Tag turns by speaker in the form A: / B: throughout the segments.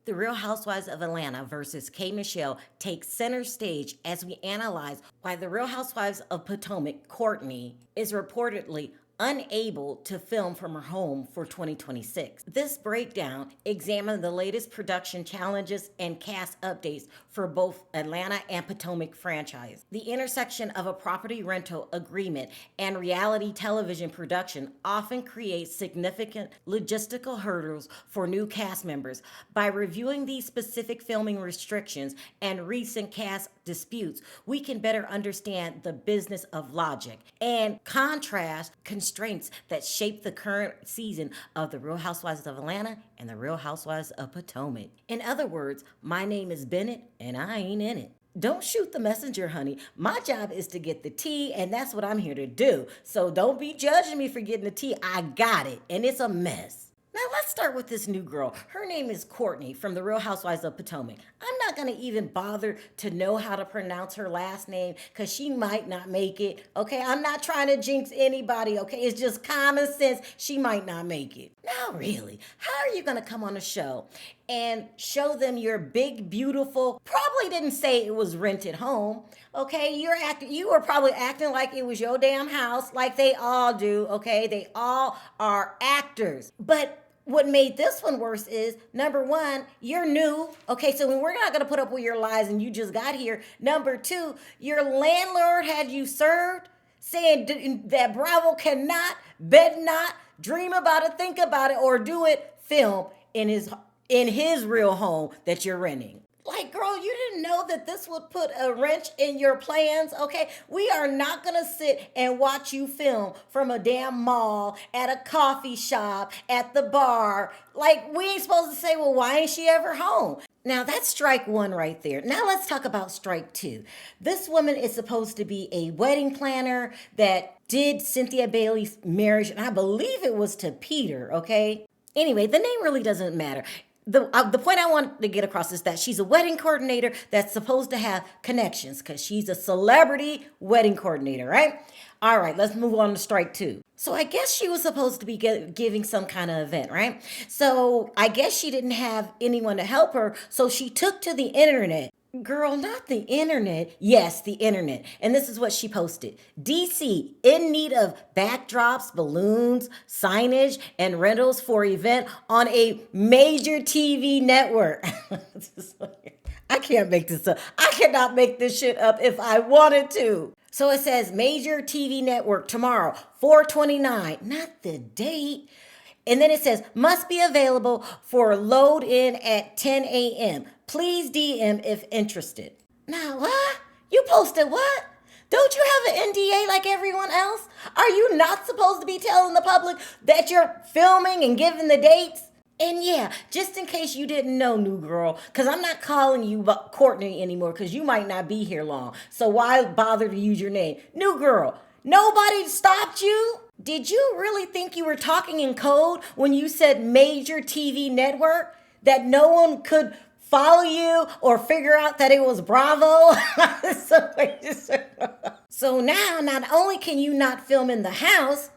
A: The Real Housewives of Atlanta versus K. Michelle takes center stage as we analyze why the Real Housewives of Potomac, Courtney, is reportedly unable to film from her home for 2026. This breakdown examines the latest production challenges and cast updates for both Atlanta and Potomac franchise. The intersection of a property rental agreement and reality television production often creates significant logistical hurdles for new cast members. By reviewing these specific filming restrictions and recent cast disputes, we can better understand the business of logic and contrast constraints that shape the current season of The Real Housewives of Atlanta and The Real Housewives of Potomac. In other words, my name is Bennett and I ain't in it. Don't shoot the messenger, honey. My job is to get the tea, and that's what I'm here to do. So don't be judging me for getting the tea. I got it, and it's a mess. Now let's start with this new girl. Her name is Courtney from The Real Housewives of Potomac. I'm not going to even bother to know how to pronounce her last name because she might not make it, okay? I'm not trying to jinx anybody, okay? It's just common sense. She might not make it. Now really, how are you going to come on a show and show them your big, beautiful, probably didn't say it was rented home, okay? You were probably acting like it was your damn house, like they all do, okay? They all are actors. But what made this one worse is, number one, you're new, okay? So we're not gonna put up with your lies and you just got here. Number two, your landlord had you served, saying that Bravo cannot, bet not, dream about it, think about it, or do it, film in his real home that you're renting. Like, girl, you didn't know that this would put a wrench in your plans, okay? We are not gonna sit and watch you film from a damn mall, at a coffee shop, at the bar. Like, we ain't supposed to say, well, why ain't she ever home? Now, that's strike one right there. Now, let's talk about strike two. This woman is supposed to be a wedding planner that did Cynthia Bailey's marriage, and I believe it was to Peter, okay? Anyway, the name really doesn't matter. The point I want to get across is that she's a wedding coordinator that's supposed to have connections because she's a celebrity wedding coordinator, right? All right, let's move on to strike two. So I guess she was supposed to be giving some kind of event, right? So I guess she didn't have anyone to help her, so she took to the internet. Girl, not the internet. Yes, the internet. And this is what she posted. DC, in need of backdrops, balloons, signage, and rentals for event on a major TV network. I can't make this up. I cannot make this shit up if I wanted to. So it says major TV network tomorrow, 4/29. Not the date. And then it says, must be available for load in at 10 a.m. Please DM if interested. Now, what? You posted what? Don't you have an NDA like everyone else? Are you not supposed to be telling the public that you're filming and giving the dates? And yeah, just in case you didn't know, new girl, because I'm not calling you Courtney anymore because you might not be here long. So why bother to use your name? New girl, nobody stopped you? Did you really think you were talking in code when you said major TV network? That no one could follow you or figure out that it was Bravo? So now, not only can you not film in the house,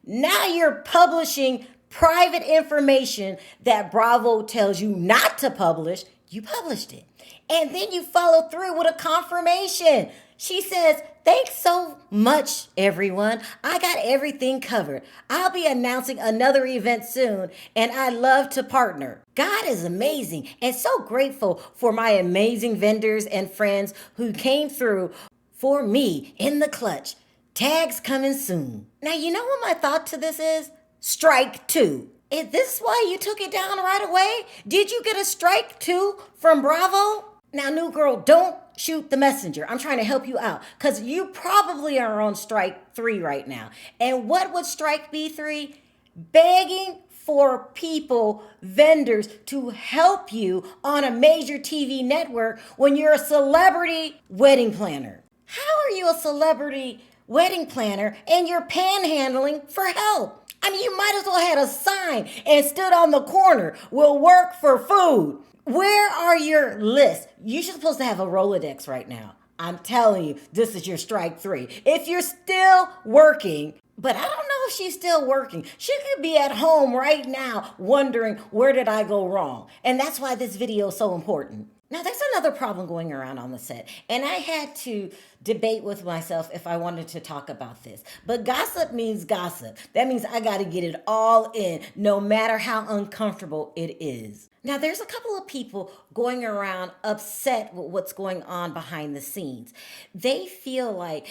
A: now you're publishing private information that Bravo tells you not to publish. You published it. And then you follow through with a confirmation. She says, thanks so much, everyone. I got everything covered. I'll be announcing another event soon, and I'd love to partner. God is amazing and so grateful for my amazing vendors and friends who came through for me in the clutch. Tags coming soon. Now, you know what my thought to this is? Strike two. Is this why you took it down right away? Did you get a strike two from Bravo? Now, new girl, don't shoot the messenger. I'm trying to help you out because you probably are on strike three right now. And what would strike be three? Begging for people, vendors, to help you on a major TV network when you're a celebrity wedding planner. How are you a celebrity wedding planner and you're panhandling for help? I mean, you might as well had a sign and stood on the corner. We'll work for food. Where are your lists? You're supposed to have a Rolodex right now. I'm telling you, this is your strike three. If you're still working, but I don't know if she's still working. She could be at home right now wondering, where did I go wrong? And that's why this video is so important. Now, there's another problem going around on the set, and I had to debate with myself if I wanted to talk about this. But gossip means gossip. That means I got to get it all in, no matter how uncomfortable it is. Now, there's a couple of people going around upset with what's going on behind the scenes. They feel like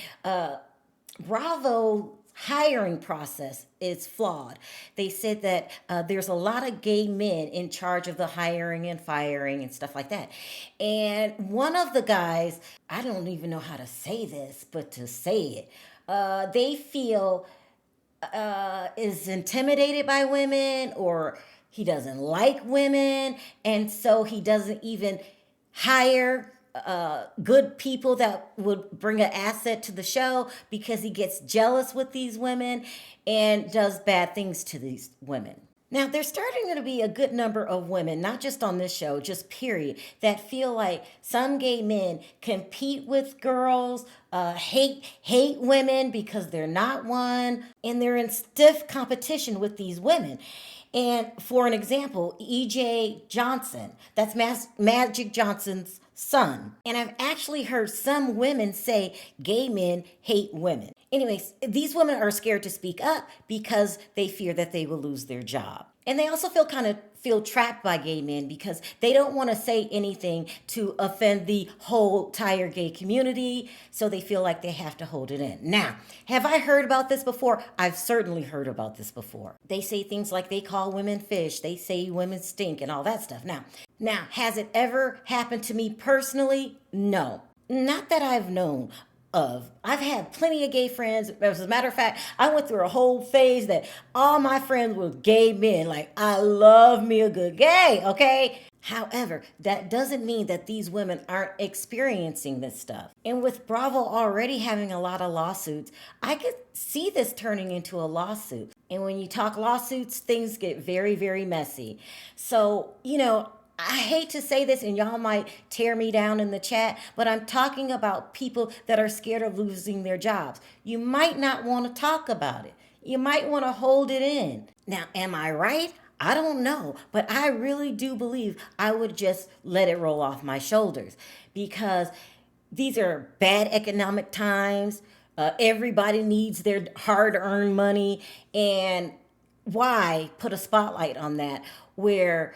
A: Bravo hiring process is flawed. They said that there's a lot of gay men in charge of the hiring and firing and stuff like that. And one of the guys, I don't even know how to say this, but to say it, they feel is intimidated by women, or he doesn't like women, and so he doesn't even hire good people that would bring an asset to the show, because he gets jealous with these women and does bad things to these women. Now, there's starting to be a good number of women, not just on this show, just period, that feel like some gay men compete with girls, hate women because they're not one, and they're in stiff competition with these women. And for an example, E.J. Johnson, that's Magic Johnson's son. And I've actually heard some women say gay men hate women. Anyways, these women are scared to speak up because they fear that they will lose their job. And they also feel trapped by gay men because they don't want to say anything to offend the whole entire gay community, so they feel like they have to hold it in. Now, have I heard about this before? I've certainly heard about this before. They say things like they call women fish, they say women stink, and all that stuff. Now, has it ever happened to me personally? No. Not that I've known of. I've had plenty of gay friends. As a matter of fact, I went through a whole phase that all my friends were gay men. Like, I love me a good gay, okay? However, that doesn't mean that these women aren't experiencing this stuff. And with Bravo already having a lot of lawsuits, I could see this turning into a lawsuit. And when you talk lawsuits, things get very, very messy. So, I hate to say this, and y'all might tear me down in the chat, but I'm talking about people that are scared of losing their jobs. You might not want to talk about it. You might want to hold it in. Now, am I right? I don't know, but I really do believe I would just let it roll off my shoulders, because these are bad economic times. Everybody needs their hard-earned money, and why put a spotlight on that where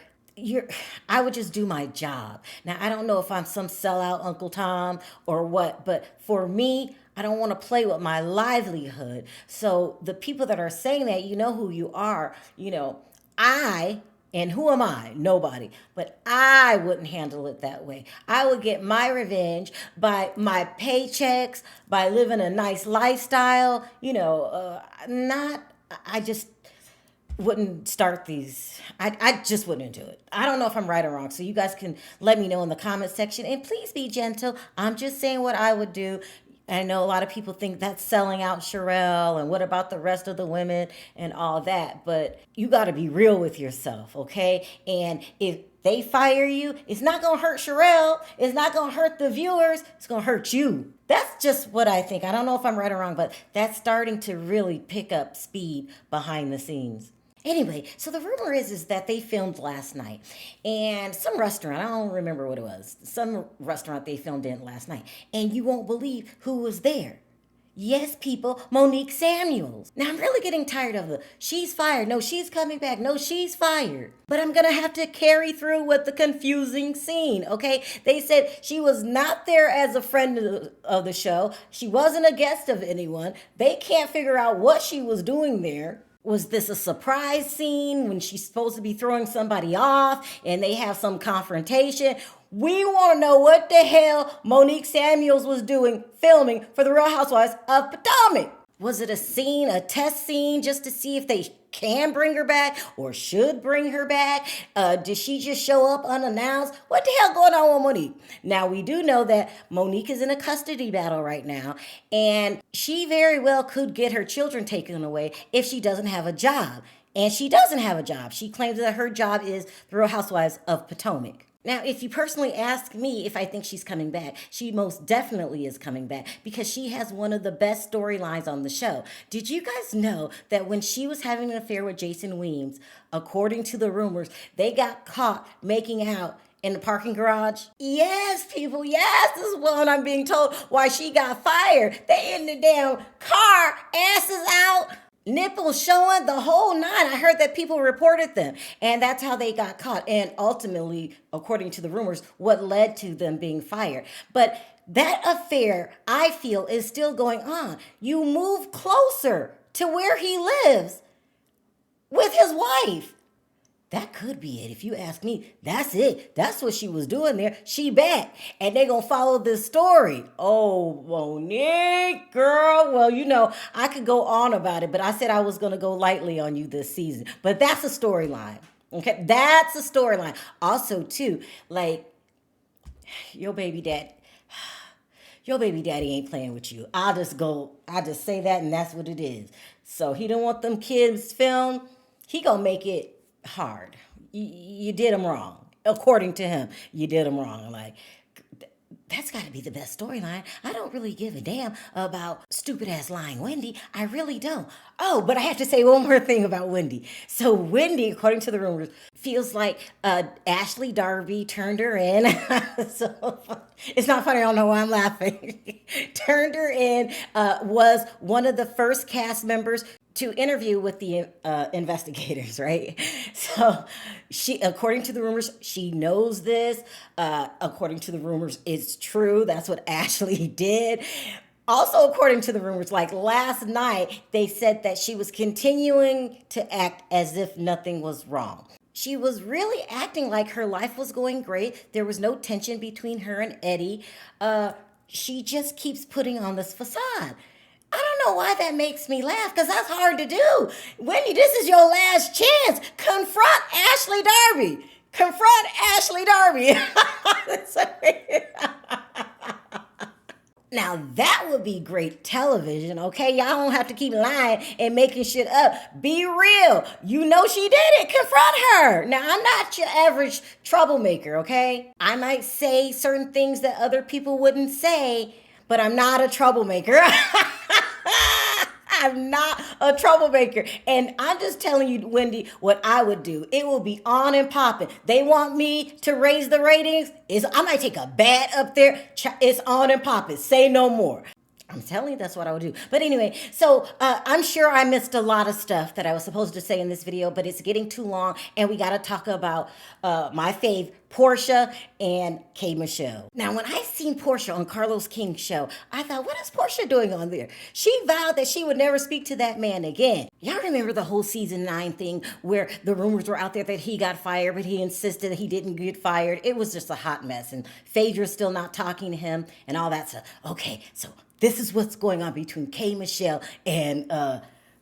A: I would just do my job. Now, I don't know if I'm some sellout Uncle Tom or what, but for me, I don't want to play with my livelihood. So the people that are saying that, you know who you are. And who am I? Nobody. But I wouldn't handle it that way. I would get my revenge by my paychecks, by living a nice lifestyle. I just wouldn't start these. I just wouldn't do it. I don't know if I'm right or wrong, so you guys can let me know in the comment section, and please be gentle. I'm just saying what I would do. I know a lot of people think that's selling out Sharrell, and what about the rest of the women and all that, but you got to be real with yourself, okay? And if they fire you, it's not going to hurt Sharrell. It's not going to hurt the viewers. It's going to hurt you. That's just what I think. I don't know if I'm right or wrong, but that's starting to really pick up speed behind the scenes. Anyway, so the rumor is that they filmed last night, and some restaurant, I don't remember what it was, some restaurant they filmed in last night, and you won't believe who was there. Yes, people, Monique Samuels. Now, I'm really getting tired of she's fired, no, she's coming back, no, she's fired. But I'm going to have to carry through with the confusing scene, okay? They said she was not there as a friend of the show. She wasn't a guest of anyone. They can't figure out what she was doing there. Was this a surprise scene when she's supposed to be throwing somebody off and they have some confrontation? We want to know what the hell Monique Samuels was doing filming for the Real Housewives of Potomac. Was it a scene, a test scene, just to see if they can bring her back or should bring her back? Did she just show up unannounced? What the hell going on with Monique? Now, we do know that Monique is in a custody battle right now, and she very well could get her children taken away if she doesn't have a job. And she doesn't have a job. She claims that her job is the Real Housewives of Potomac. Now, if you personally ask me if I think she's coming back, she most definitely is coming back because she has one of the best storylines on the show. Did you guys know that when she was having an affair with Jason Weems, according to the rumors, they got caught making out in the parking garage? Yes, people, yes, this is what I'm being told why she got fired. They in the damn car, asses out, nipples showing, the whole nine. I heard that people reported them, and that's how they got caught. And ultimately, according to the rumors, what led to them being fired. But that affair, I feel, is still going on. You move closer to where he lives with his wife. That could be it. If you ask me, that's it. That's what she was doing there. She back. And they gonna follow this story. Oh, Monique, girl. Well, you know, I could go on about it, but I said I was gonna go lightly on you this season. But that's a storyline. Okay? That's a storyline. Also, too, like, your baby daddy ain't playing with you. I'll just say that, and that's what it is. So he don't want them kids filmed. He gonna make it hard. You did him wrong. According to him, you did him wrong. Like, that's got to be the best storyline. I don't really give a damn about stupid ass lying Wendy. I really don't. Oh, but I have to say one more thing about Wendy. So Wendy, according to the rumors, feels like Ashley Darby turned her in. So it's not funny. I don't know why I'm laughing. Turned her in, was one of the first cast members to interview with the investigators, right? So she, according to the rumors, she knows this. According to the rumors, it's true. That's what Ashley did. Also, according to the rumors, like last night, they said that she was continuing to act as if nothing was wrong. She was really acting like her life was going great. There was no tension between her and Eddie. She just keeps putting on this facade. I don't know why that makes me laugh, because that's hard to do. Wendy, this is your last chance. Confront Ashley Darby. Confront Ashley Darby. Now, that would be great television, okay? Y'all don't have to keep lying and making shit up. Be real. You know she did it. Confront her. Now, I'm not your average troublemaker, okay? I might say certain things that other people wouldn't say, but I'm not a troublemaker. I'm not a troublemaker. And I'm just telling you, Wendy, what I would do. It will be on and popping. They want me to raise the ratings. I might take a bat up there. It's on and popping. Say no more. I'm telling you, that's what I would do. But anyway, so I'm sure I missed a lot of stuff that I was supposed to say in this video, but it's getting too long, and we got to talk about my fave, Porsha and K. Michelle. Now, when I seen Porsha on Carlos King's show, I thought, what is Porsha doing on there? She vowed that she would never speak to that man again. Y'all remember the whole season 9 thing where the rumors were out there that he got fired, but he insisted that he didn't get fired? It was just a hot mess, and Phaedra's still not talking to him and all that stuff. Okay, so this is what's going on between K. Michelle and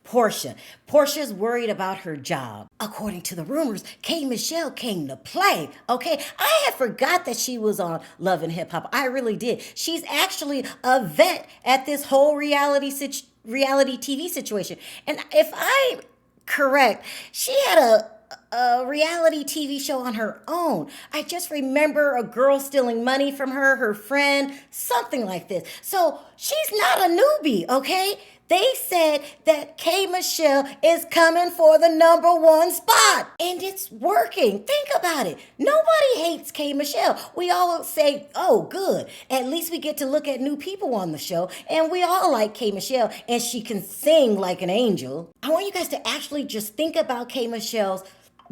A: Porsha. Portia's worried about her job. According to the rumors, K. Michelle came to play, okay? I had forgot that she was on Love and Hip Hop. I really did. She's actually a vet at this whole reality TV situation. And if I'm correct, she had a reality TV show on her own. I just remember a girl stealing money from her friend, something like this. So she's not a newbie, okay? They said that K. Michelle is coming for the #1 spot, and it's working. Think about it. Nobody hates K. Michelle. We all say, oh, good. At least we get to look at new people on the show, and we all like K. Michelle, and she can sing like an angel. I want you guys to actually just think about K. Michelle's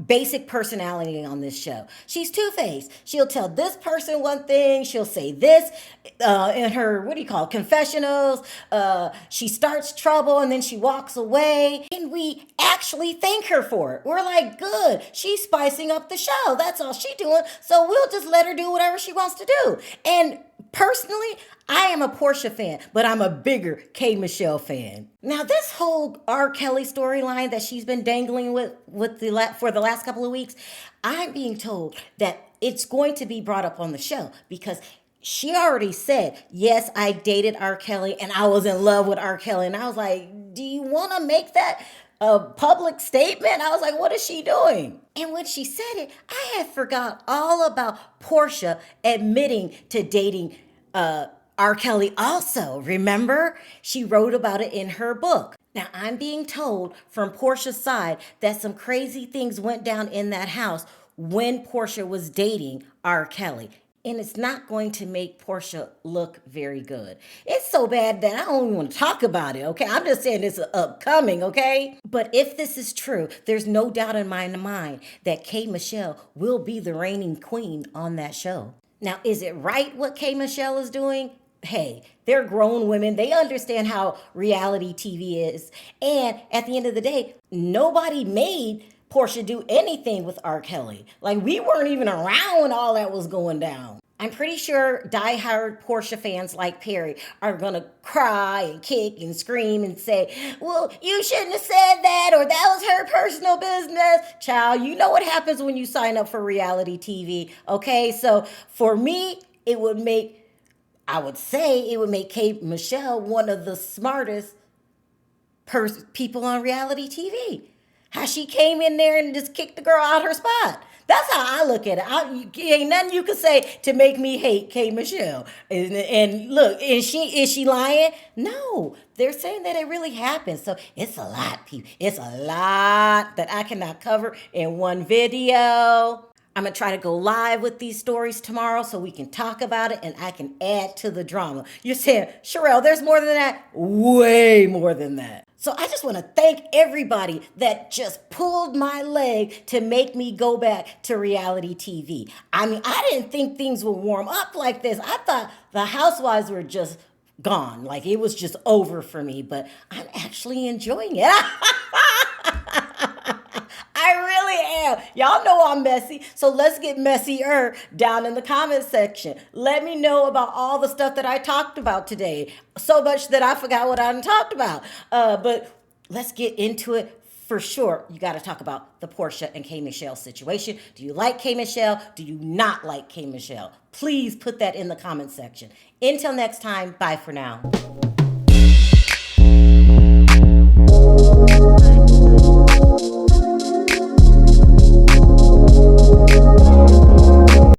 A: basic personality on this show. She's two-faced. She'll tell this person one thing, she'll say this in her, confessionals. She starts trouble and then she walks away, and we actually thank her for it. We're like, good, she's spicing up the show. That's all she's doing, so we'll just let her do whatever she wants to do. And personally, I am a Porsha fan, but I'm a bigger K. Michelle fan. Now, this whole R. Kelly storyline that she's been dangling for the last couple of weeks, I'm being told that it's going to be brought up on the show because she already said, yes, I dated R. Kelly and I was in love with R. Kelly. And I was like, do you want to make that a public statement. I was like, what is she doing? And when she said it, I had forgot all about Porsha admitting to dating R. Kelly also. Remember? She wrote about it in her book. Now, I'm being told from Porsha's side that some crazy things went down in that house when Porsha was dating R. Kelly. And it's not going to make Porsha look very good. It's so bad that I don't even want to talk about it, okay? I'm just saying it's upcoming, okay? But if this is true, there's no doubt in my mind that K. Michelle will be the reigning queen on that show. Now, is it right what K. Michelle is doing? Hey, they're grown women. They understand how reality TV is. And at the end of the day, nobody made Porsha do anything with R. Kelly. Like, we weren't even around when all that was going down. I'm pretty sure diehard Porsha fans like Perry are gonna cry and kick and scream and say, well, you shouldn't have said that, or that was her personal business. Child, you know what happens when you sign up for reality TV, okay? So for me, I would say it would make Kate Michelle one of the smartest people on reality TV. How she came in there and just kicked the girl out her spot. That's how I look at it. Ain't nothing you can say to make me hate K. Michelle. And look, is she lying? No, they're saying that it really happened. So it's a lot, people. It's a lot that I cannot cover in one video. I'm going to try to go live with these stories tomorrow so we can talk about it and I can add to the drama. You're saying, Sharrell, there's more than that? Way more than that. So I just want to thank everybody that just pulled my leg to make me go back to reality TV. I mean, I didn't think things would warm up like this. I thought the housewives were just gone. Like, it was just over for me, but I'm actually enjoying it. I really am. Y'all know I'm messy, so let's get messier down in the comment section. Let me know about all the stuff that I talked about today. So much that I forgot what I talked about. But let's get into it. For sure, you got to talk about the Porsha and K. Michelle situation. Do you like K. Michelle? Do you not like K. Michelle? Please put that in the comment section. Until next time, bye for now.